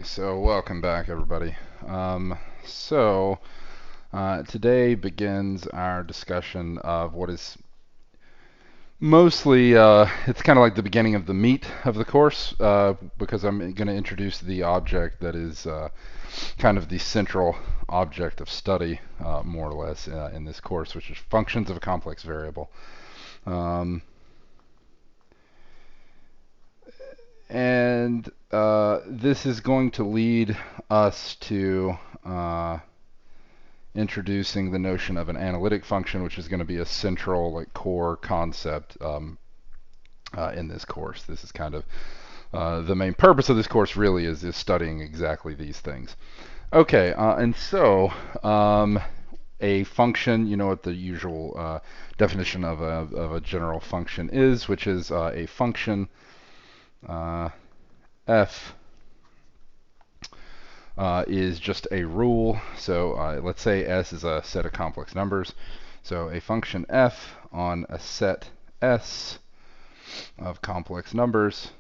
Okay, so welcome back, everybody. Today begins our discussion of what is mostly, it's kind of like the beginning of the meat of the course, because I'm going to introduce the object that is kind of the central object of study, more or less, in this course, which is functions of a complex variable. This is going to lead us to introducing the notion of an analytic function, which is going to be a central, like, core concept in this course. This is kind of the main purpose of this course. Really, is studying exactly these things. Okay, a function, you know what the usual definition of a general function is, which is a function f is just a rule. So let's say S is a set of complex numbers. So a function f on a set S of complex numbers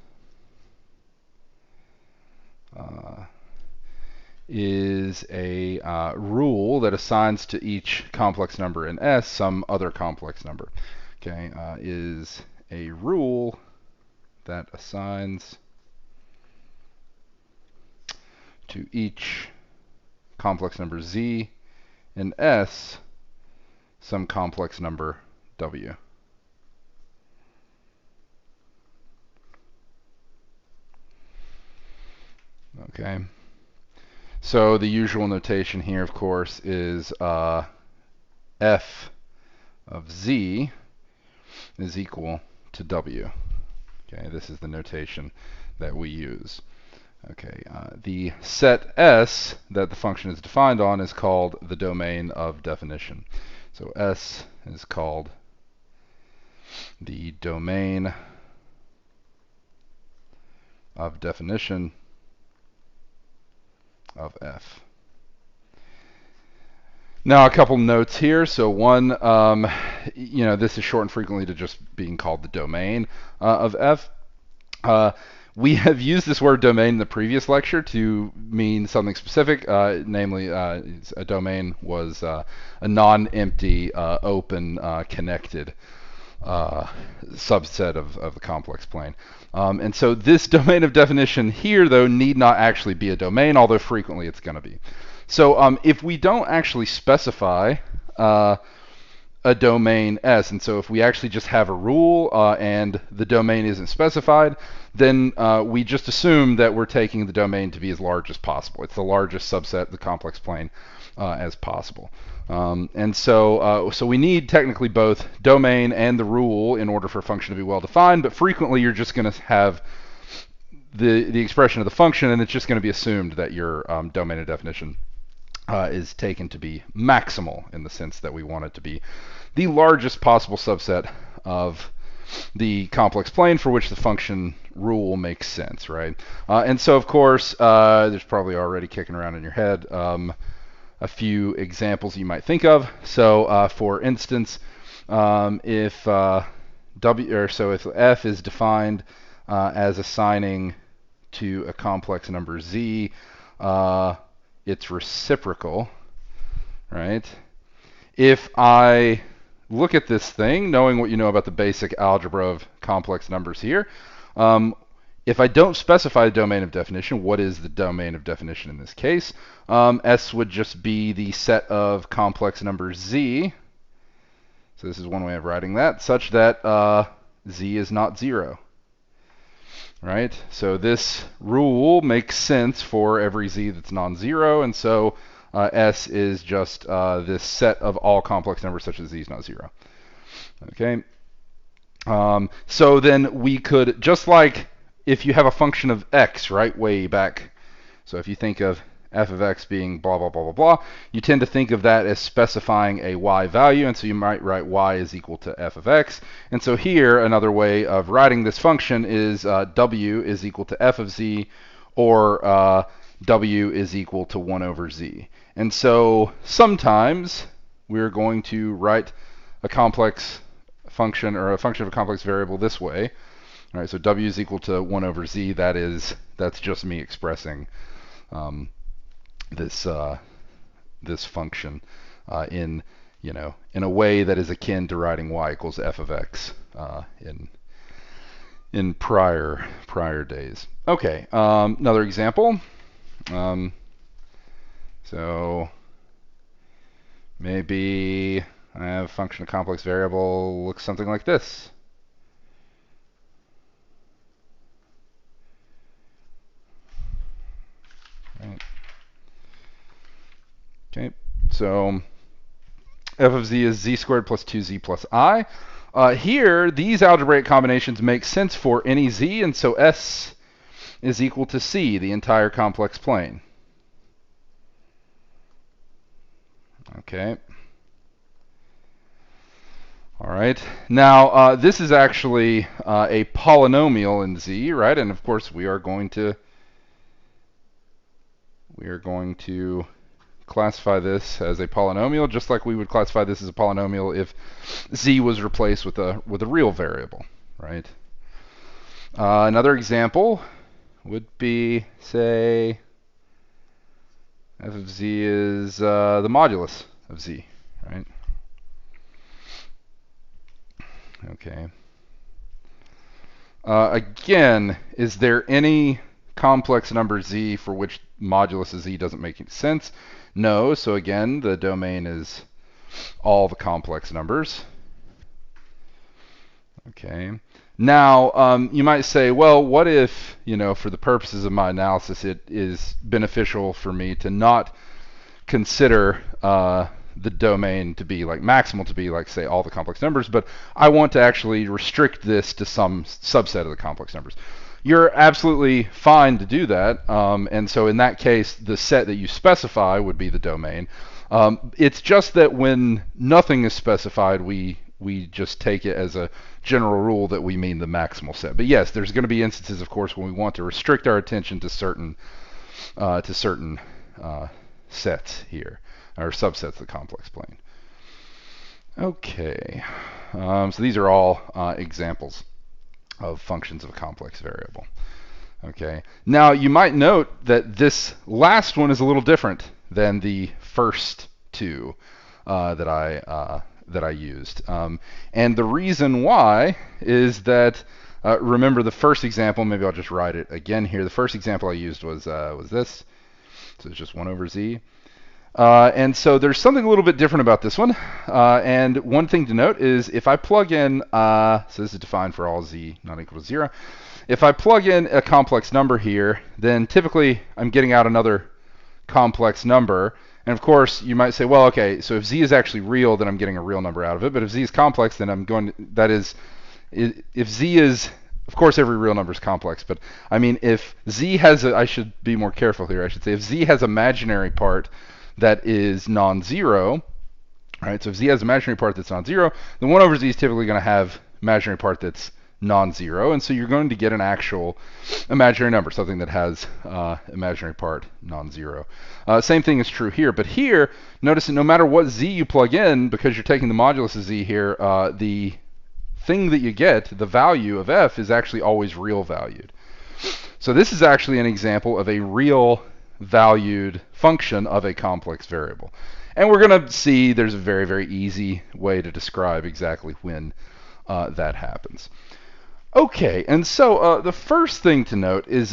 is a rule that assigns to each complex number in S some other complex number. Okay, is a rule that assigns to each complex number Z in S some complex number W. Okay. So the usual notation here, of course, is f of Z is equal to W. Okay, this is the notation that we use. Okay, the set S that the function is defined on is called the domain of definition. So S is called the domain of definition of F. Now, a couple notes here. So one, this is shortened frequently to just being called the domain of F. We have used this word domain in the previous lecture to mean something specific, namely a domain was a non-empty, open, connected subset of the complex plane. And so this domain of definition here, though, need not actually be a domain, although frequently it's going to be. So if we don't actually specify a domain S, and so if we actually just have a rule and the domain isn't specified, then we just assume that we're taking the domain to be as large as possible. It's the largest subset of the complex plane as possible. So we need technically both domain and the rule in order for a function to be well defined, but frequently you're just going to have the expression of the function, and it's just going to be assumed that your domain of definition is taken to be maximal, in the sense that we want it to be the largest possible subset of the complex plane for which the function rule makes sense, right? And so, of course, there's probably already kicking around in your head a few examples you might think of. So, for instance, if f is defined as assigning to a complex number Z its reciprocal, right? If I look at this thing, knowing what you know about the basic algebra of complex numbers here, if I don't specify the domain of definition, what is the domain of definition in this case? S would just be the set of complex numbers Z. So this is one way of writing that, such that Z is not 0. Right? So this rule makes sense for every Z that's non-zero, and so S is just this set of all complex numbers such as Z is not 0. Okay? So then we could, just like if you have a function of x, right, way back, so if you think of f of x being blah, blah, blah, blah, blah, you tend to think of that as specifying a y value, and so you might write y is equal to f of x. And so here, another way of writing this function is w is equal to f of z, or w is equal to 1 over z. And so sometimes we're going to write a complex function, or a function of a complex variable, this way. All right, so w is equal to 1 over z. That's just me expressing this this function in in a way that is akin to writing y equals f of x in prior days. Okay, another example. So maybe I have a function of complex variable looks something like this. Right. Okay, so f of z is z squared plus 2z plus I. Here, these algebraic combinations make sense for any z, and so S is equal to C, the entire complex plane. Okay. All right. Now, this is actually a polynomial in z, right? And of course, we are going to classify this as a polynomial, just like we would classify this as a polynomial if z was replaced with a real variable, right? Another example would be, say, f of z is the modulus of z, right? Okay. Again, is there any complex number z for which modulus of z doesn't make any sense? No. So again, the domain is all the complex numbers. Okay. Now, you might say, well, what if, for the purposes of my analysis, it is beneficial for me to not consider the domain to be like maximal, to be like, say, all the complex numbers, but I want to actually restrict this to some subset of the complex numbers. You're absolutely fine to do that, and so in that case, the set that you specify would be the domain. It's just that when nothing is specified, we just take it as a general rule that we mean the maximal set. But yes, there's going to be instances, of course, when we want to restrict our attention to certain sets here, or subsets of the complex plane. Okay, so these are all examples of functions of a complex variable. Okay, now you might note that this last one is a little different than the first two that I used, and the reason why is that remember the first example. Maybe I'll just write it again here. The first example I used was this. So it's just 1 over z. And so there's something a little bit different about this one. And one thing to note is if I plug in, so this is defined for all z not equal to 0. If I plug in a complex number here, then typically I'm getting out another complex number. And of course, you might say, well, okay, so if z is actually real, then I'm getting a real number out of it. But if z is complex, then I'm going to, that is, if z is, of course, every real number is complex. But I mean, if z has I should be more careful here. I should say if z has imaginary part that is non-zero, right? So if z has imaginary part that's non-zero, then 1 over z is typically going to have imaginary part that's non-zero, and so you're going to get an actual imaginary number, something that has imaginary part non-zero. Same thing is true here, but here, notice that no matter what z you plug in, because you're taking the modulus of z here, the thing that you get, the value of f, is actually always real valued. So this is actually an example of a real valued function of a complex variable. And we're going to see there's a very, very easy way to describe exactly when that happens. Okay, and so the first thing to note is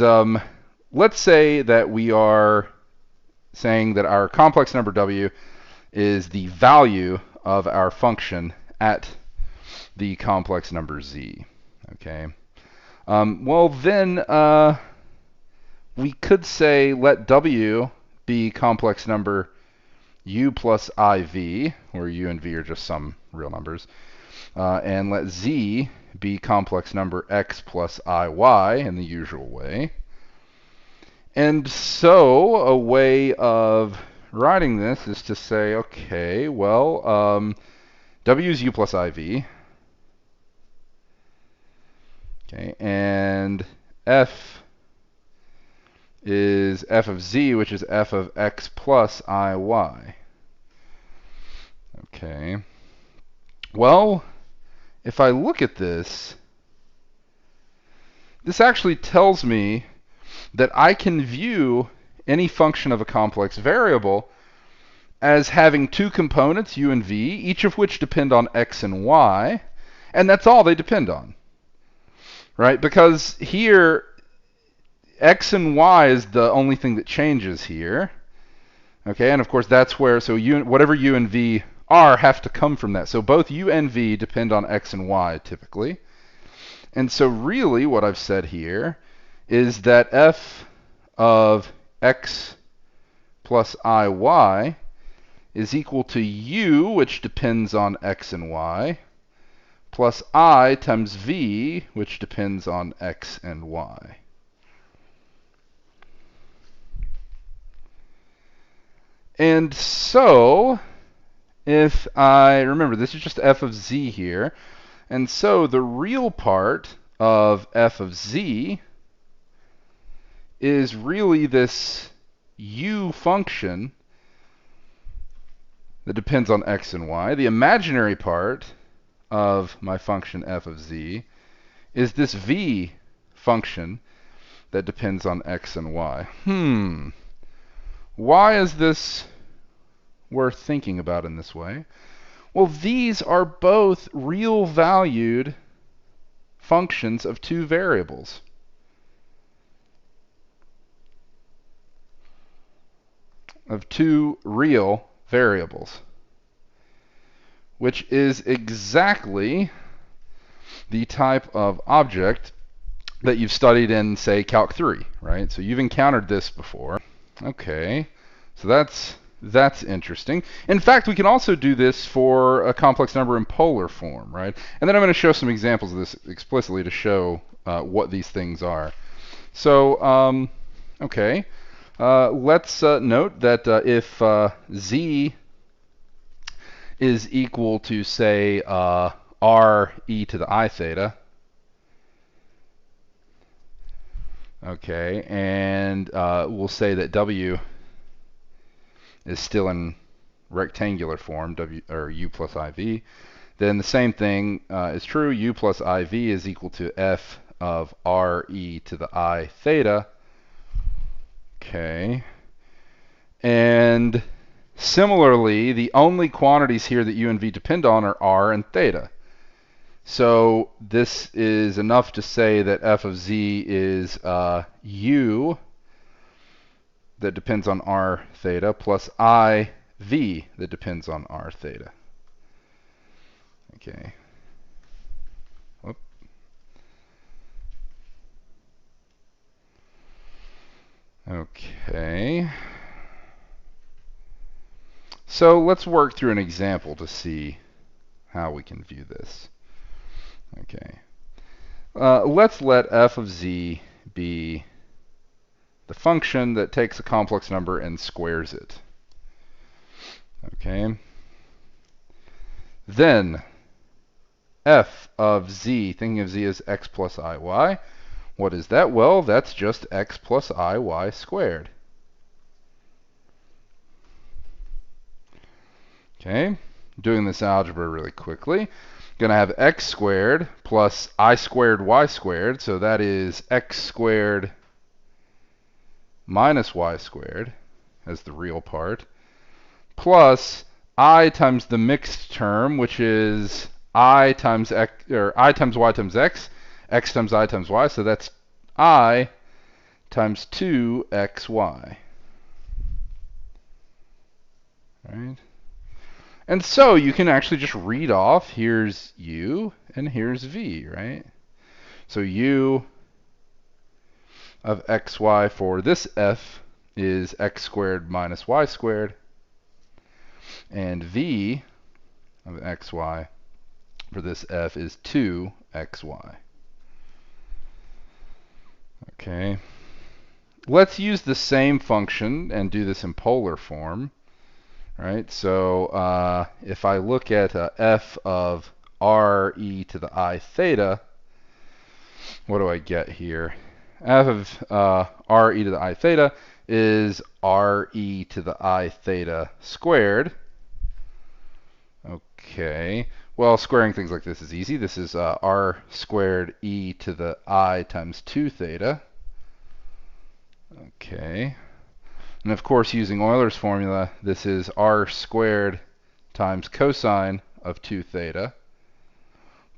let's say that we are saying that our complex number w is the value of our function at the complex number z. Okay. Well, then we could say let w be complex number u plus iv, where u and v are just some real numbers, and let z be complex number x plus iy in the usual way. And so a way of writing this is to say, okay, well, w is u plus iv, okay, and f is f of z, which is f of x plus iy. Okay. Well, if I look at this, this actually tells me that I can view any function of a complex variable as having two components, u and v, each of which depend on x and y, and that's all they depend on, right? Because here, x and y is the only thing that changes here, okay? And of course, that's where, so whatever u and v are have to come from that. So both u and v depend on x and y, typically. And so really what I've said here is that f of x plus iy is equal to u, which depends on x and y, plus I times v, which depends on x and y. And so, if I remember, this is just f of z here, and so the real part of f of z is really this u function that depends on x and y. The imaginary part of my function f of z is this v function that depends on x and y. Why is this worth thinking about in this way? Well, these are both real valued functions of two variables. Of two real variables, which is exactly the type of object that you've studied in, say, Calc 3, right? So you've encountered this before. Okay, so that's interesting. In fact, we can also do this for a complex number in polar form, right? And then I'm going to show some examples of this explicitly to show what these things are. So, okay. Let's note that if z is equal to, say, r e to the I theta, okay, and we'll say that w is still in rectangular form, w or u plus iv, then the same thing is true. U plus iv is equal to f of r e to the I theta. Okay. And similarly, the only quantities here that u and v depend on are r and theta. So this is enough to say that f of z is u that depends on r theta plus I v that depends on r theta. Okay. Whoop. Okay. So let's work through an example to see how we can view this. Okay. Let's let f of z be the function that takes a complex number and squares it. Okay. Then f of z, thinking of z as x plus iy, what is that? Well, that's just x plus iy squared. Okay, doing this algebra really quickly. Going to have x squared plus I squared y squared, so that is x squared minus y squared as the real part, plus I times the mixed term, which is I times x, or I times y times x times I times y, so that's I times 2xy. Right? And so you can actually just read off, here's u and here's v, right? So u of xy for this f is x squared minus y squared, and v of xy for this f is 2xy. Okay. Let's use the same function and do this in polar form. Right, so if I look at f of r e to the I theta, what do I get here? F of r e to the I theta is r e to the I theta squared. Okay, well, squaring things like this is easy. This is r squared e to the I times 2 theta. Okay. And of course, using Euler's formula, this is r squared times cosine of 2 theta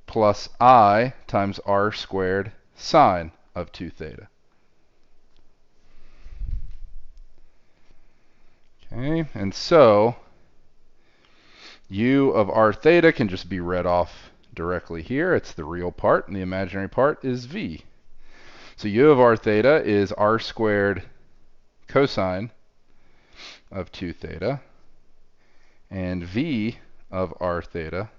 plus I times r squared sine of 2 theta. Okay, and so u of r theta can just be read off directly here. It's the real part, and the imaginary part is v. So u of r theta is r squared cosine of 2 theta, and v of r theta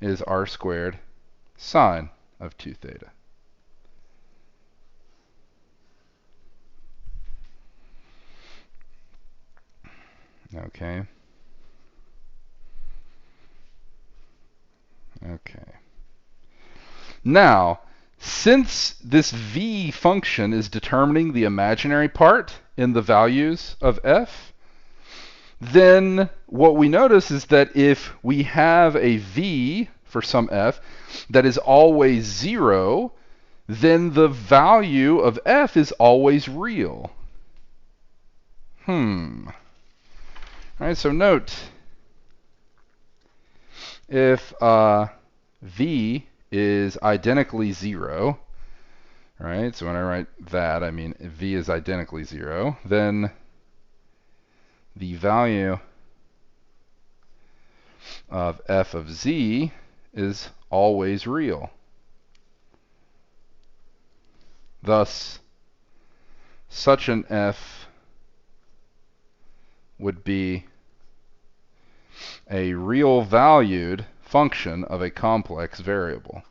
is r squared sine of 2 theta. Okay. Okay. Now, since this v function is determining the imaginary part in the values of f, then what we notice is that if we have a v for some f that is always 0, then the value of f is always real. All right, so note, if v is identically 0, right? So when I write that, I mean if v is identically 0, then the value of f of z is always real. Thus, such an f would be a real valued function of a complex variable.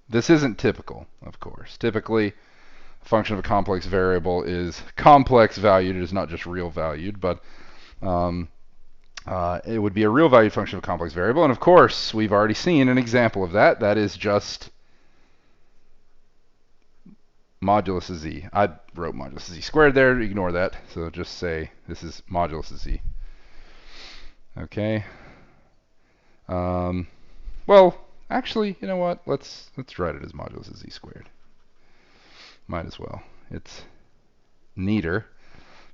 This isn't typical, of course. Typically, a function of a complex variable is complex valued. It is not just real valued, but it would be a real valued function of a complex variable. And of course, we've already seen an example of that. That is just modulus of z. I wrote modulus of z squared there. Ignore that. So just say this is modulus of z. Okay. Well, actually, you know what? Let's write it as modulus of z squared. Might as well. It's neater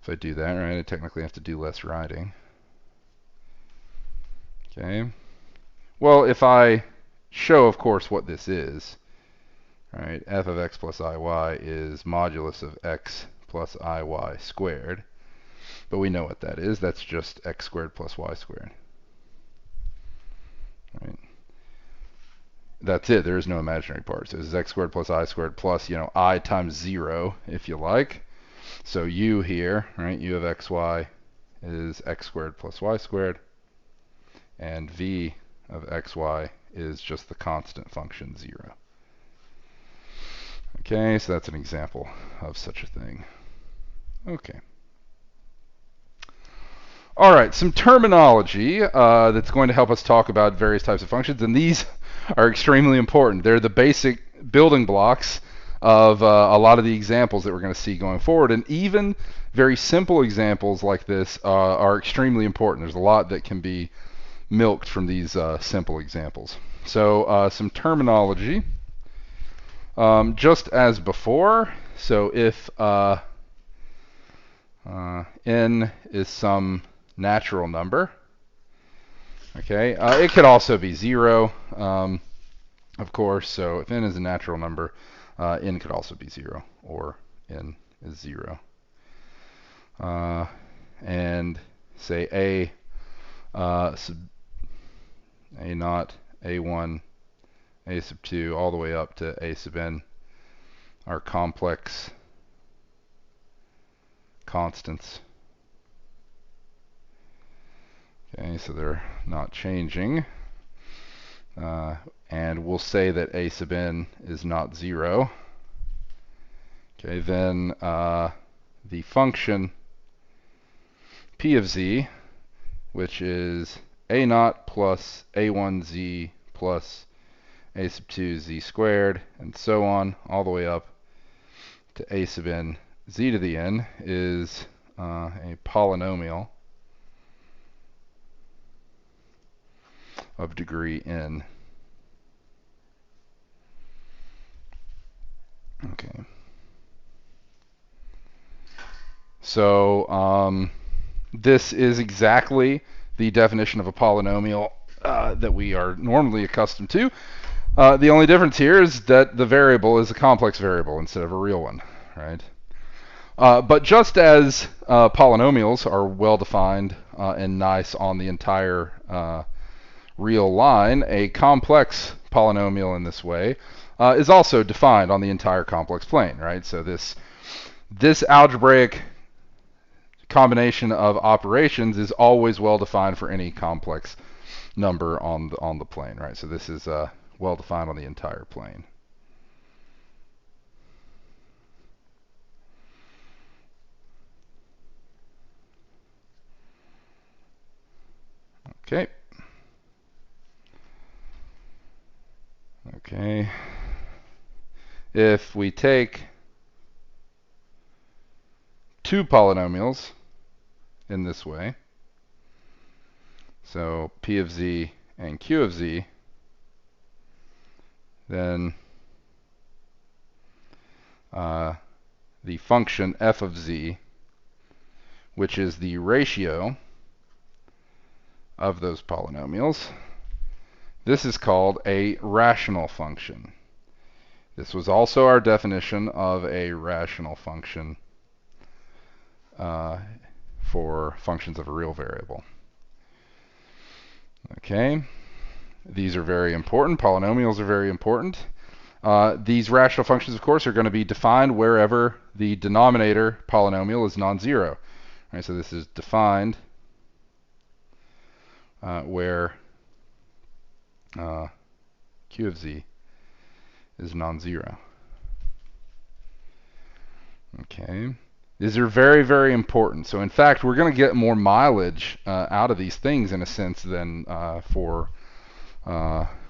if I do that, right? I technically have to do less writing. Okay. Well, if I show, of course, what this is, right? F of x plus iy is modulus of x plus iy squared. But we know what that is. That's just x squared plus y squared. Right? That's it. There is no imaginary part. So this is x squared plus I squared plus, I times 0, if you like. So u here, right, u of xy is x squared plus y squared. And v of xy is just the constant function 0. Okay, so that's an example of such a thing. Okay. All right, some terminology that's going to help us talk about various types of functions, and these are extremely important. They're the basic building blocks of a lot of the examples that we're going to see going forward, and even very simple examples like this are extremely important. There's a lot that can be milked from these simple examples. So some terminology, just as before. So if n is some natural number, okay, it could also be 0, of course. So if n is a natural number, n could also be 0, or n is 0. And say a sub a naught, a1, a sub 2, all the way up to a sub n are complex constants. Okay, so they're not changing. And we'll say that a sub n is not 0. Okay, then the function p of z, which is a naught plus a1z plus a sub 2 z squared, and so on, all the way up to a sub n z to the n, is a polynomial of degree n. Okay. So this is exactly the definition of a polynomial that we are normally accustomed to. The only difference here is that the variable is a complex variable instead of a real one, right? But just as polynomials are well defined and nice on the entire real line, a complex polynomial in this way is also defined on the entire complex plane, right? So this algebraic combination of operations is always well defined for any complex number on the plane, right? So this is well defined on the entire plane. Okay. Okay. If we take two polynomials in this way, so P of z and Q of z, then the function f of z, which is the ratio of those polynomials, this is called a rational function. This was also our definition of a rational function for functions of a real variable. Okay, these are very important. Polynomials are very important. These rational functions, of course, are going to be defined wherever the denominator polynomial is non-zero. Right, so this is defined where Q of z is non-zero. Okay, these are very, very important. So in fact, we're going to get more mileage out of these things in a sense than for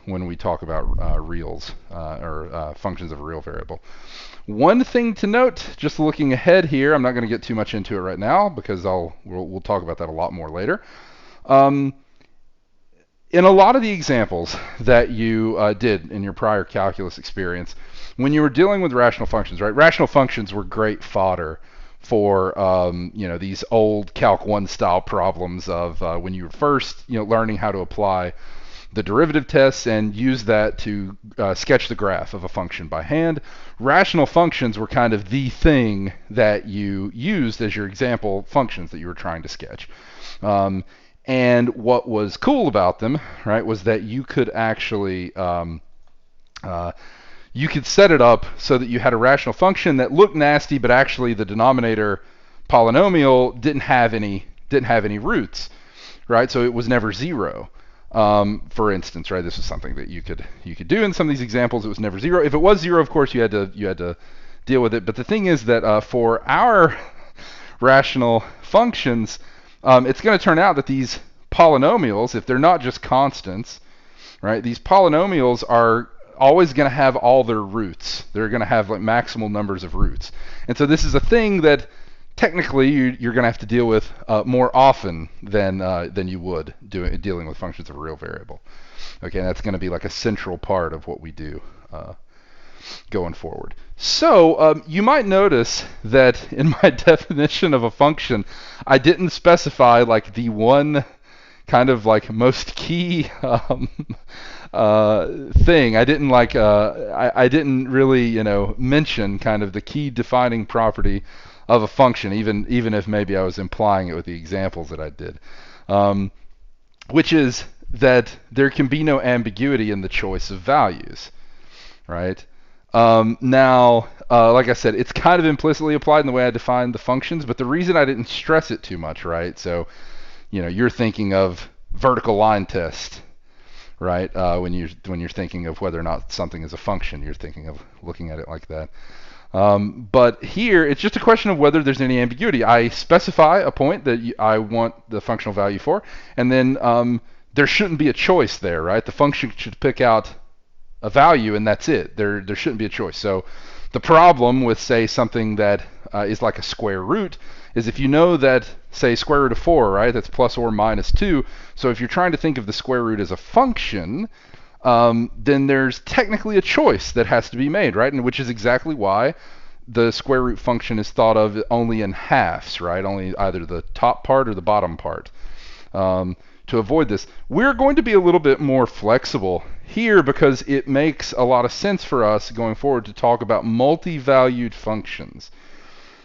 when we talk about reals or functions of a real variable. One thing to note, just looking ahead here, I'm not going to get too much into it right now because we'll talk about that a lot more later. In a lot of the examples that you did in your prior calculus experience, when you were dealing with rational functions, right? Rational functions were great fodder for these old Calc 1 style problems of when you were first learning how to apply the derivative tests and use that to sketch the graph of a function by hand. Rational functions were kind of the thing that you used as your example functions that you were trying to sketch. And what was cool about them, right, was that you could actually you could set it up so that you had a rational function that looked nasty, but actually the denominator polynomial didn't have any roots, right? So it was never zero. For instance, right, this is something that you could do in some of these examples. It was never zero. If it was zero, of course, you had to deal with it. But the thing is that for our rational functions, it's going to turn out that these polynomials, if they're not just constants, right, these polynomials are always going to have all their roots. They're going to have like maximal numbers of roots. And so this is a thing that technically you're going to have to deal with more often than you would dealing with functions of a real variable. Okay, and that's going to be like a central part of what we do going forward. So you might notice that in my definition of a function, I didn't specify like the one kind of like most key thing. I didn't like I didn't really mention kind of the key defining property of a function, even if maybe I was implying it with the examples that I did, which is that there can be no ambiguity in the choice of values, right? Now, like I said, it's kind of implicitly applied in the way I defined the functions, but the reason I didn't stress it too much, right? So, you're thinking of vertical line test, right? When you're thinking of whether or not something is a function, you're thinking of looking at it like that. But here, it's just a question of whether there's any ambiguity. I specify a point that I want the functional value for, and then there shouldn't be a choice there, right? The function should pick out a value, and that's it. There shouldn't be a choice. So the problem with, say, something that is like a square root is if you know that, say, square root of 4, right, that's plus or minus 2. So if you're trying to think of the square root as a function, then there's technically a choice that has to be made, right? And which is exactly why the square root function is thought of only in halves, right? Only either the top part or the bottom part. To avoid this, we're going to be a little bit more flexible here because it makes a lot of sense for us going forward to talk about multi-valued functions.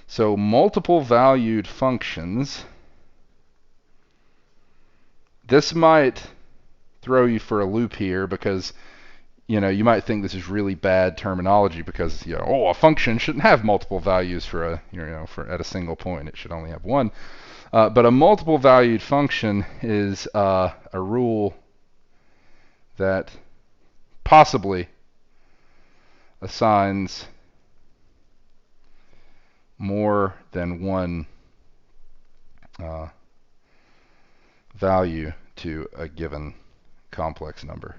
So multiple valued functions, this might throw you for a loop here because you might think this is really bad terminology because a function shouldn't have multiple values for at a single point. It should only have one. But a multiple valued function is a rule that possibly assigns more than one value to a given complex number.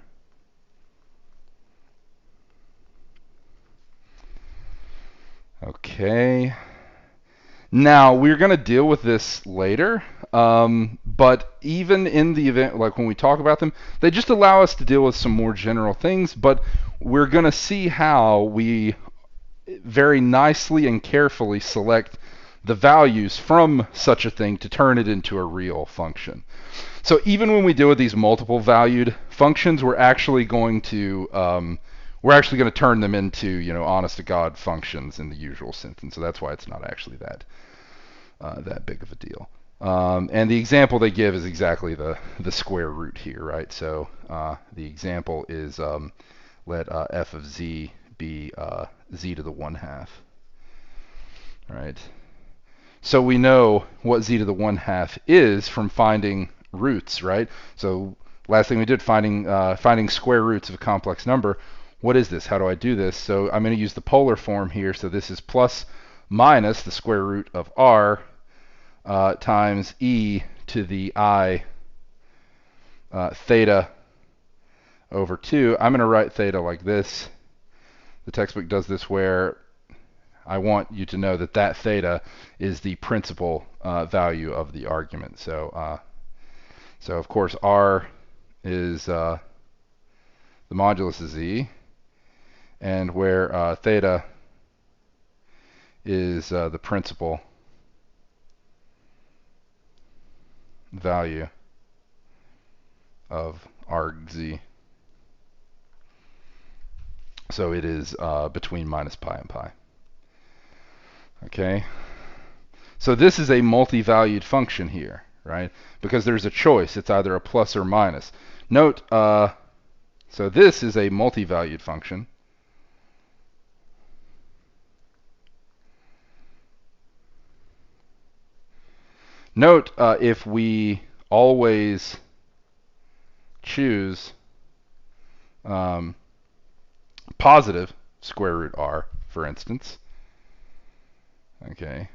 Okay. Now, we're going to deal with this later, but even in the event, like when we talk about them, they just allow us to deal with some more general things, but we're going to see how we very nicely and carefully select the values from such a thing to turn it into a real function. So even when we deal with these multiple valued functions, we're actually going to turn them into honest to God functions in the usual sense, and so that's why it's not actually that big of a deal. And the example they give is exactly the square root here, right? So the example is let f of z be z to the 1/2, right? So we know what z to the 1/2 is from finding roots, right? So last thing we did, finding square roots of a complex number. What is this? How do I do this? So I'm going to use the polar form here. So this is plus minus the square root of r times e to the I theta over 2. I'm going to write theta like this. The textbook does this where I want you to know that theta is the principal value of the argument. So of course r is the modulus of z, and where theta is the principal value of argz. So it is between minus pi and pi. Okay, so this is a multi-valued function here, right? Because there's a choice. It's either a plus or minus. Note, so this is a multi-valued function. Note, if we always choose positive square root r, for instance, okay,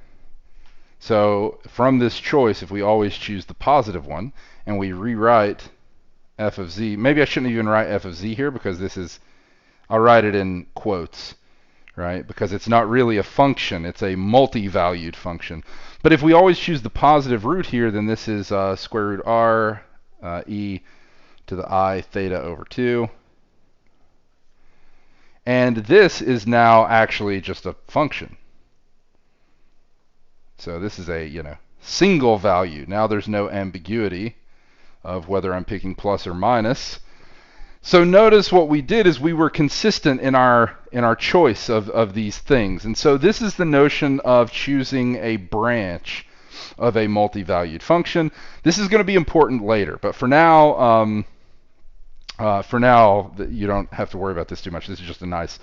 so from this choice, if we always choose the positive one, and we rewrite f of z, maybe I shouldn't even write f of z here because this is, I'll write it in quotes, right? Because it's not really a function, it's a multi-valued function. But if we always choose the positive root here, then this is square root r e to the I theta over 2. And this is now actually just a function. So this is a single value. Now there's no ambiguity of whether I'm picking plus or minus. So notice what we did is we were consistent in our choice of these things. And so this is the notion of choosing a branch of a multi-valued function. This is going to be important later, but for now you don't have to worry about this too much. This is just a nice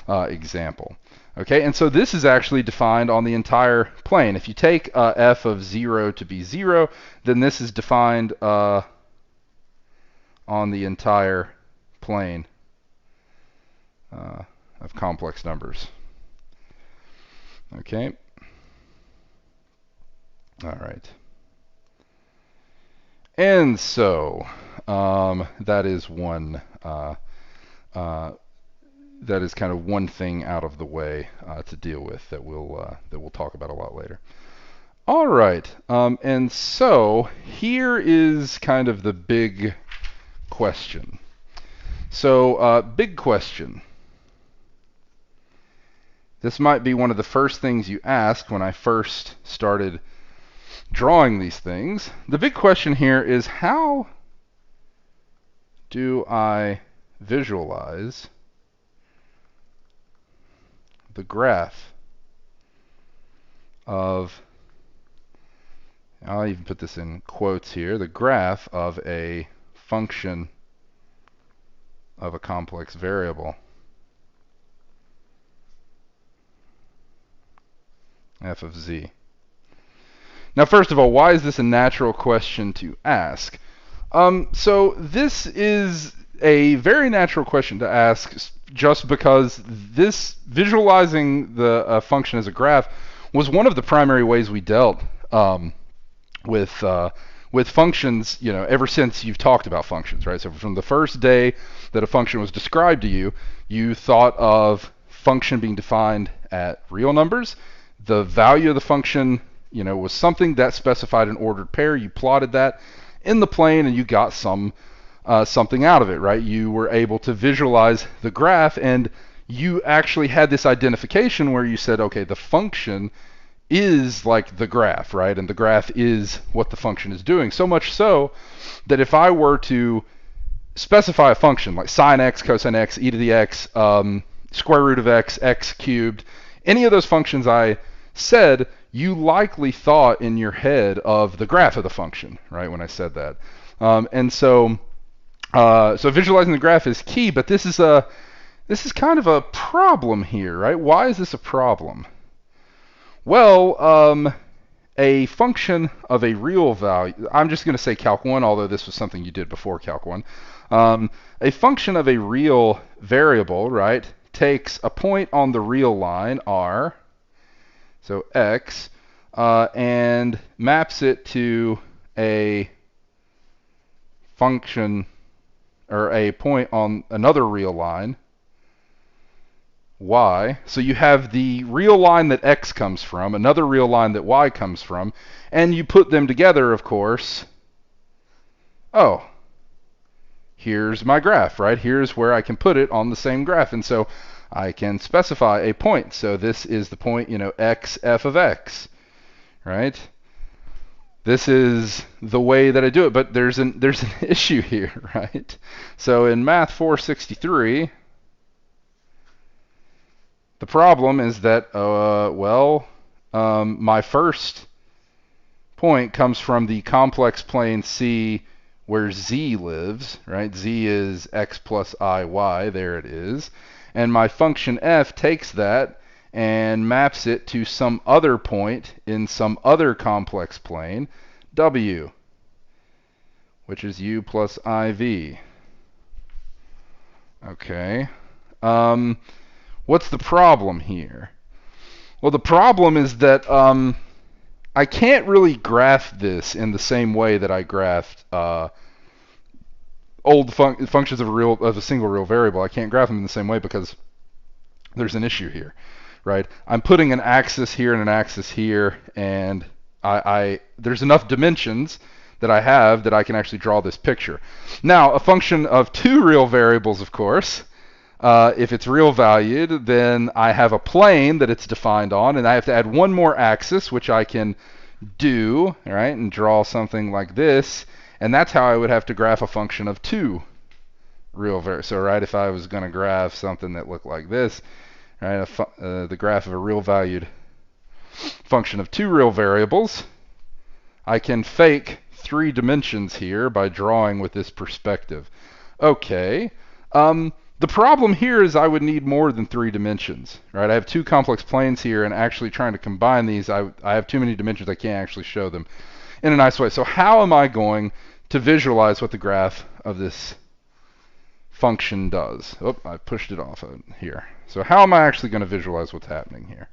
example. Okay, and so this is actually defined on the entire plane. If you take f of 0 to be 0, then this is defined on the entire plane of complex numbers. Okay. All right. And so that is one. That is kind of one thing out of the way to deal with that we'll talk about a lot later. All right, and so here is kind of the big question. So, big question. This might be one of the first things you asked when I first started drawing these things. The big question here is, how do I visualize the graph of, I'll even put this in quotes here, the graph of a function of a complex variable, f of z. Now, first of all, why is this a natural question to ask? So this is a very natural question to ask, just because this visualizing the function as a graph was one of the primary ways we dealt with functions, ever since you've talked about functions, right? So from the first day that a function was described to you, you thought of function being defined at real numbers. The value of the function, was something that specified an ordered pair. You plotted that in the plane, and you got something out of it, right? You were able to visualize the graph, and you actually had this identification where you said, okay, the function is like the graph, right? And the graph is what the function is doing. So much so that if I were to specify a function like sine x, cosine x, e to the x, square root of x, x cubed, any of those functions I said, you likely thought in your head of the graph of the function, right, when I said that. So visualizing the graph is key, but this is kind of a problem here, right? Why is this a problem? Well, a function of a real value, I'm just going to say Calc 1, although this was something you did before Calc 1. A function of a real variable, right, takes a point on the real line, r, so x, and maps it to a function, or a point on another real line, y. So you have the real line that x comes from, another real line that y comes from, and you put them together, of course. Oh, here's my graph, right? Here's where I can put it on the same graph. And so I can specify a point. So this is the point, x, f of x, right? This is the way that I do it, but there's an issue here, right? So in Math 463, the problem is that, my first point comes from the complex plane C where z lives, right? Z is x plus iy, there it is. And my function f takes that and maps it to some other point in some other complex plane, w, which is u plus iv. Okay. What's the problem here? Well, the problem is that I can't really graph this in the same way that I graphed old functions of a single real variable. I can't graph them in the same way because there's an issue here, right? I'm putting an axis here and an axis here, and there's enough dimensions that I have that I can actually draw this picture. Now, a function of two real variables, of course, if it's real valued, then I have a plane that it's defined on, and I have to add one more axis, which I can do, right, and draw something like this, and that's how I would have to graph a function of two real variables. So, right, if I was going to graph something that looked like this, right, the graph of a real valued function of two real variables, I can fake 3 dimensions here by drawing with this perspective. Okay. The problem here is I would need more than 3 dimensions, right? I have 2 complex planes here, and actually trying to combine these, I have too many dimensions. I can't actually show them in a nice way. So how am I going to visualize what the graph of this function does? Oh, I pushed it off here. So how am I actually going to visualize what's happening here?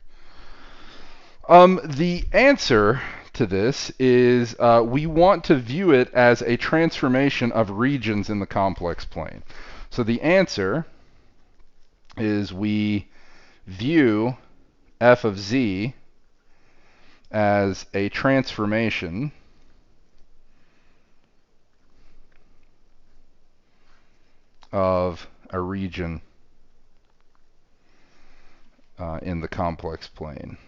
The answer to this is we want to view it as a transformation of regions in the complex plane. So the answer is we view f of z as a transformation of a region in the complex plane.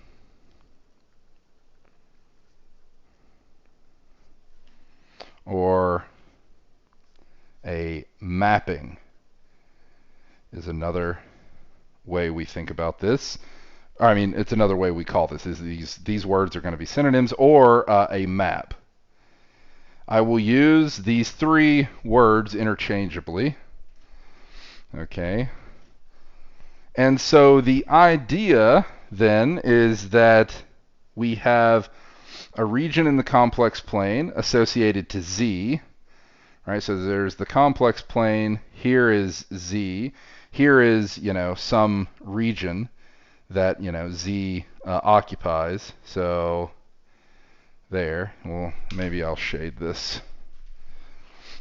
Or a mapping is another way we think about this. I mean, it's another way we call this. Is these words are going to be synonyms, or a map. I will use these three words interchangeably. Okay. And so the idea then is that we have a region in the complex plane associated to Z. Right? So there's the complex plane. Here is Z. Here is, some region that, Z occupies. So there. Well, maybe I'll shade this.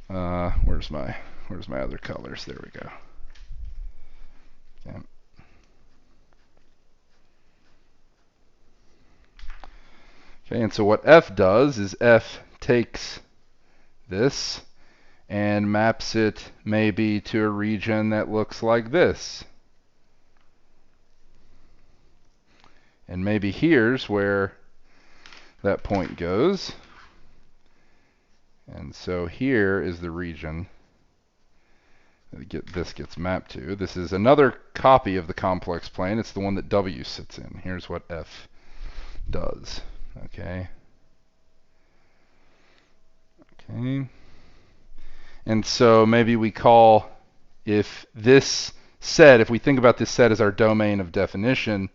Where's my other colors? There we go. Okay. Okay, and so what F does is F takes this and maps it maybe to a region that looks like this. And maybe here's where that point goes. And so here is the region that this gets mapped to. This is another copy of the complex plane. It's the one that W sits in. Here's what F does. Okay. Okay. And so maybe we call, if this set, if we think about this set as our domain of definition,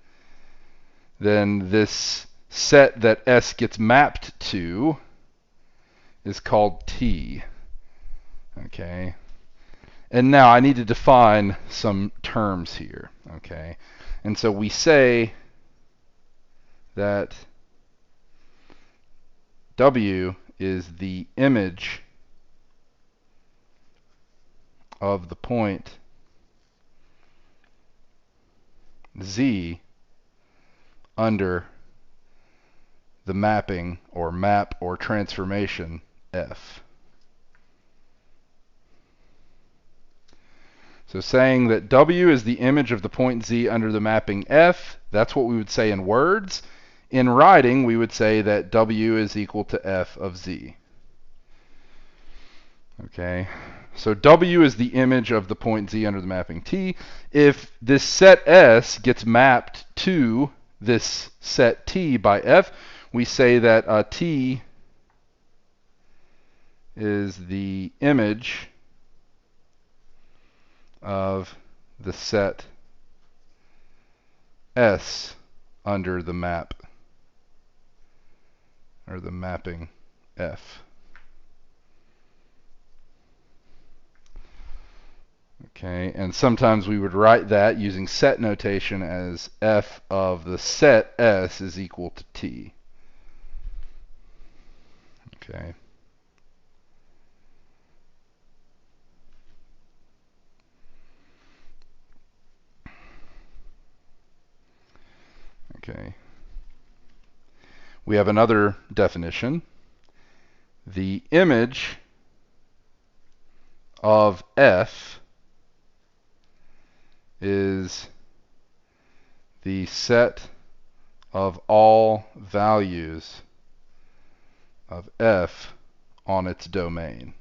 then this set that S gets mapped to is called T. Okay. And now I need to define some terms here. Okay. And so we say that W is the image of the point Z under the mapping or map or transformation F. So saying that W is the image of the point Z under the mapping F, that's what we would say in words. In writing, we would say that W is equal to F of Z. Okay, so W is the image of the point Z under the mapping T. If this set S gets mapped to this set T by F, we say that T is the image of the set S under the map or the mapping F. Okay, and sometimes we would write that using set notation as F of the set S is equal to T. Okay. Okay. We have another definition. The image of F is the set of all values of F on its domain.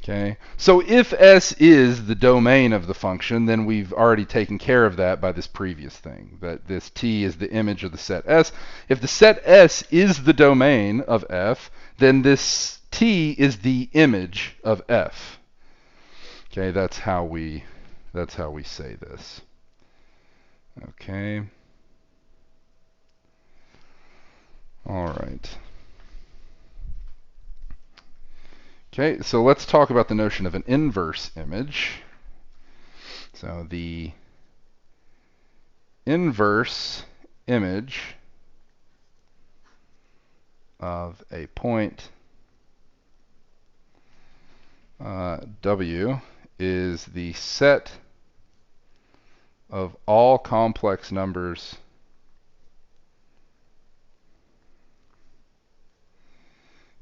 Okay, so if S is the domain of the function, then we've already taken care of that by this previous thing, that this T is the image of the set S. If the set S is the domain of F, then this T is the image of F. Okay, that's how we say this. Okay. All right. Okay, so let's talk about the notion of an inverse image. So the inverse image of a point W is the set of all complex numbers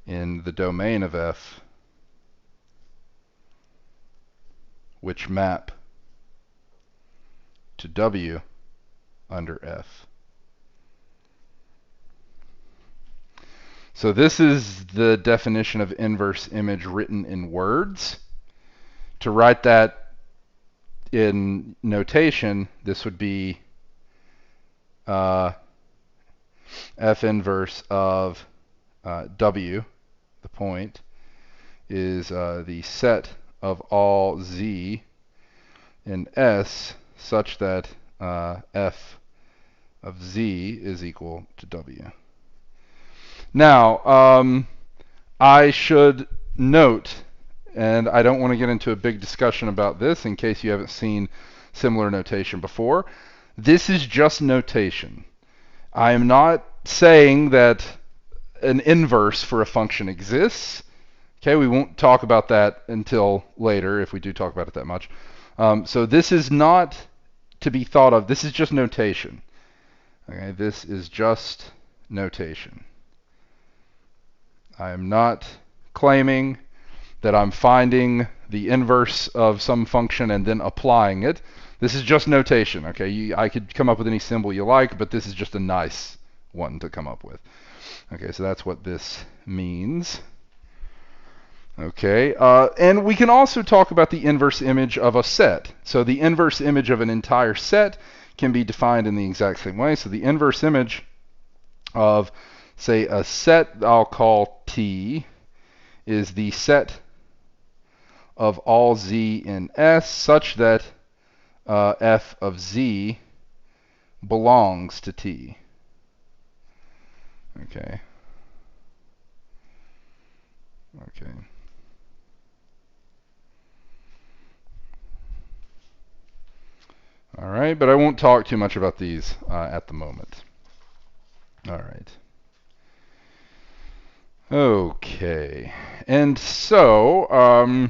in the domain of f which map to W under F. So this is the definition of inverse image written in words. To write that in notation, this would be F inverse of W, the point, is the set of all Z in S such that F of Z is equal to W. Now, I should note, and I don't want to get into a big discussion about this in case you haven't seen similar notation before, this is just notation. I am not saying that an inverse for a function exists. Okay, we won't talk about that until later if we do talk about it that much. So this is not to be thought of. This is just notation. Okay, this is just notation. I am not claiming that I'm finding the inverse of some function and then applying it. This is just notation. Okay, I could come up with any symbol you like, but this is just a nice one to come up with. Okay, so that's what this means. Okay, and we can also talk about the inverse image of a set. So the inverse image of an entire set can be defined in the exact same way. So the inverse image of, say, a set I'll call T is the set of all Z in S such that F of Z belongs to T. Okay. Okay. All right, but I won't talk too much about these at the moment. All right. Okay. And so,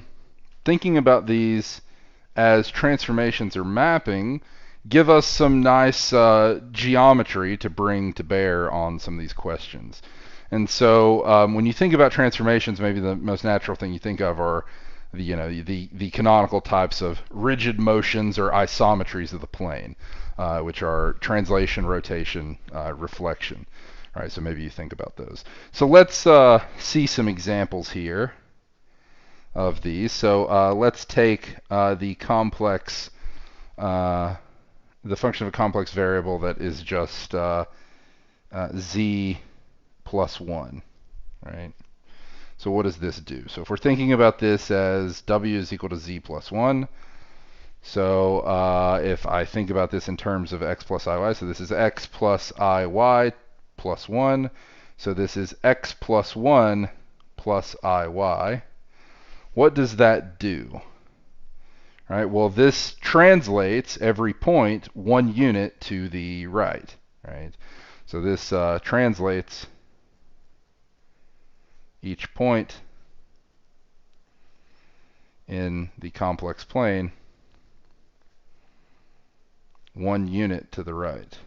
thinking about these as transformations or mapping give us some nice geometry to bring to bear on some of these questions. And so when you think about transformations, maybe the most natural thing you think of are the canonical types of rigid motions or isometries of the plane, which are translation, rotation, reflection. All right, so maybe you think about those. So let's see some examples here of these. So let's take the complex, the function of a complex variable that is just z plus 1, right? So what does this do? So if we're thinking about this as w is equal to z plus 1, so if I think about this in terms of x plus iy, so this is x plus iy plus 1, so this is x plus 1 plus iy. What does that do? All right, well, this translates every point 1 unit to the right, right? So this translates each point in the complex plane 1 unit to the right.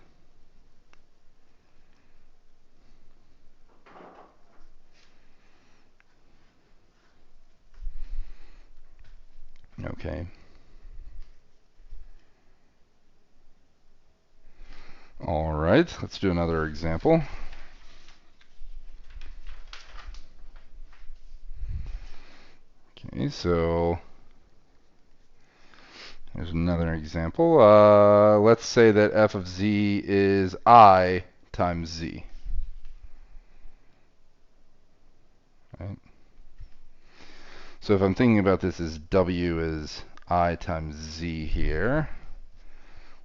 Okay. All right, let's do another example. Okay, so here's another example. Let's say that f of z is I times z. Right? So if I'm thinking about this as w is I times z here,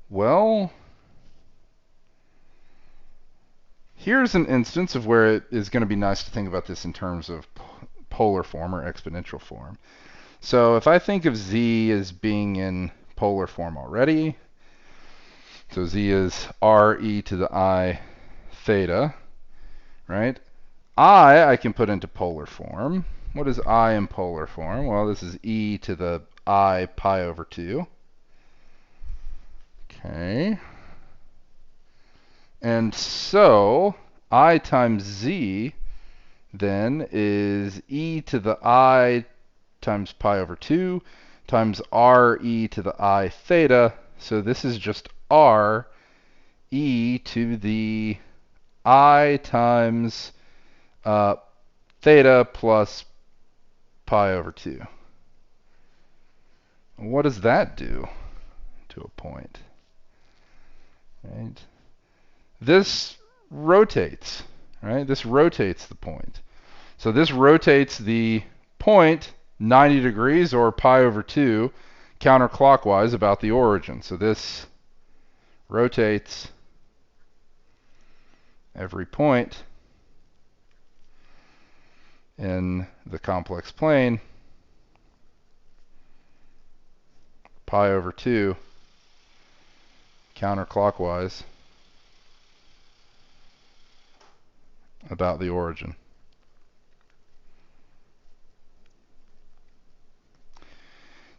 well, here's an instance of where it is going to be nice to think about this in terms of polar form or exponential form. So if I think of z as being in polar form already, so z is r e to the I theta, right? I can put into polar form. What is I in polar form? Well, this is e to the I pi over 2. Okay. And so I times z, then is e to the I times pi over 2 times r e to the I theta. So this is just r e to the I times theta plus pi over 2. What does that do to a point? Right? This rotates, right? This rotates the point. So this rotates the point 90 degrees or pi over 2 counterclockwise about the origin. So this rotates every point in the complex plane pi over 2 counterclockwise about the origin.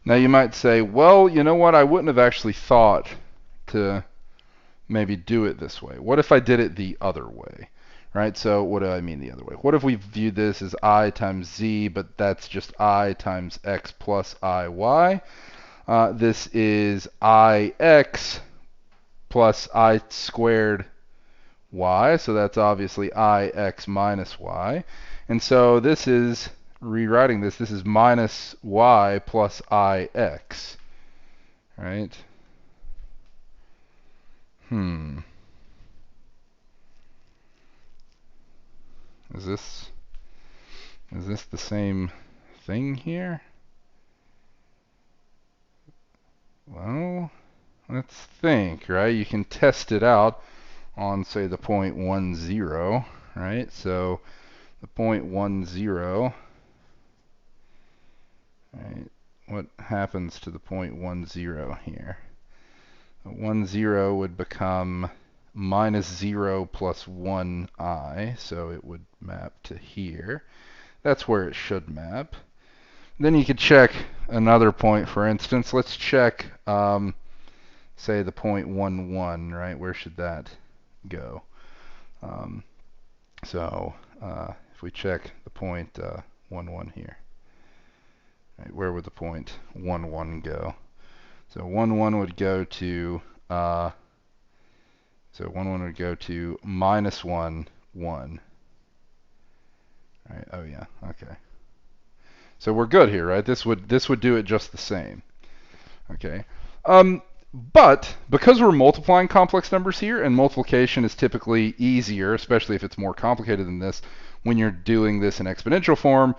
Now you might say, well, you know what? I wouldn't have actually thought to maybe do it this way. What if I did it the other way? Right? So what do I mean the other way? What if we viewed this as I times z, but that's just I times x plus iy? This is ix plus I squared y, so that's obviously ix minus y. And so this is, rewriting this, this is minus y plus ix, right? Is this the same thing here? Well, let's think, right? You can test it out on, say, the point 1, 0, right? So the point 1, 0, right? What happens to the point 1, 0 here? 1, 0 would become minus 0 plus 1i, so it would map to here. That's where it should map. Then you could check another point, for instance. Let's check, say, the point 1, 1, right? Where should that go? If we check the point 1, 1 here, right, where would the point 1, 1 go? So 1, 1 would go to minus 1, 1. Right? Oh yeah, okay. So we're good here, right? This would do it just the same. Okay. But because we're multiplying complex numbers here, and multiplication is typically easier, especially if it's more complicated than this, when you're doing this in exponential form,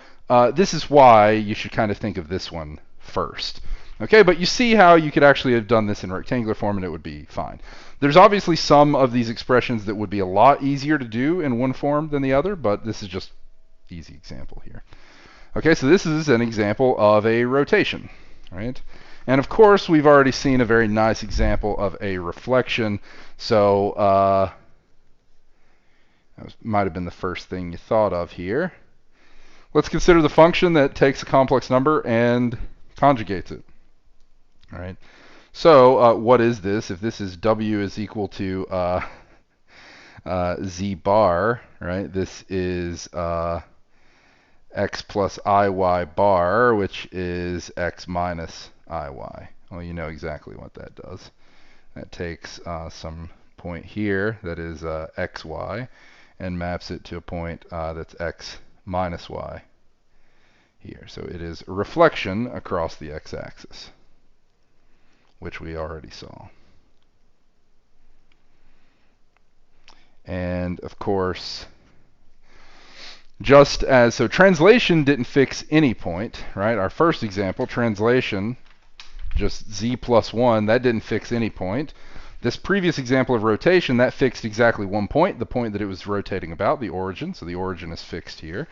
this is why you should kind of think of this one first. Okay, but you see how you could actually have done this in rectangular form and it would be fine. There's obviously some of these expressions that would be a lot easier to do in one form than the other, but this is just an easy example here. Okay, so this is an example of a rotation, right? And of course, we've already seen a very nice example of a reflection. So that might have been the first thing you thought of here. Let's consider the function that takes a complex number and conjugates it. All right. So what is this? If this is w is equal to z bar, right? This is x plus iy bar, which is x minus iy. Well, you know exactly what that does. That takes some point here that is xy and maps it to a point that's x minus y here. So it is a reflection across the x-axis, which we already saw. And of course, just as, so translation didn't fix any point, right? Our first example, translation, just z plus 1, that didn't fix any point. This previous example of rotation, that fixed exactly one point, the point that it was rotating about, the origin, so the origin is fixed here.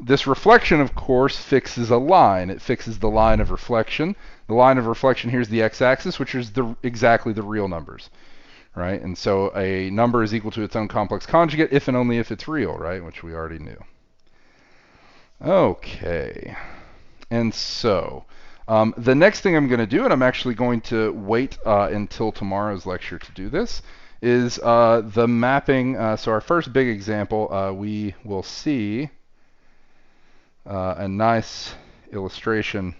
This reflection, of course, fixes a line. It fixes the line of reflection. The line of reflection here is the x-axis, which is exactly the real numbers, right? And so a number is equal to its own complex conjugate if and only if it's real, right? Which we already knew. Okay. And so the next thing I'm going to do, and I'm actually going to wait until tomorrow's lecture to do this, is the mapping. So our first big example, we will see a nice illustration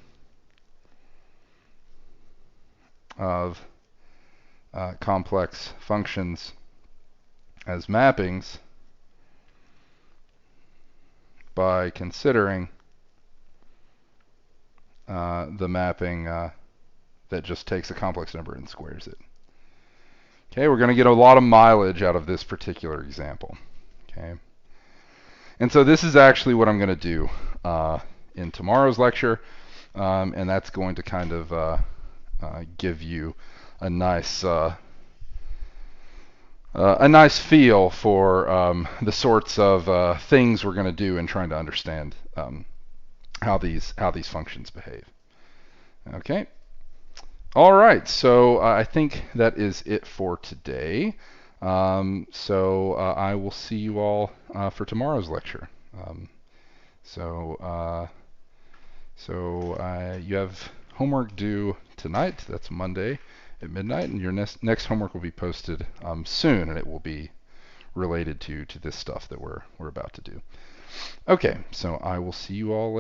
of complex functions as mappings by considering the mapping that just takes a complex number and squares it. Okay, we're going to get a lot of mileage out of this particular example. Okay, and so this is actually what I'm going to do in tomorrow's lecture, and that's going to kind of give you a nice feel for the sorts of things we're going to do in trying to understand how these functions behave. Okay. All right. So I think that is it for today. So I will see you all for tomorrow's lecture. So you have homework due tonight. That's Monday at midnight, and your next homework will be posted soon, and it will be related to this stuff that we're about to do. Okay, so I will see you all later.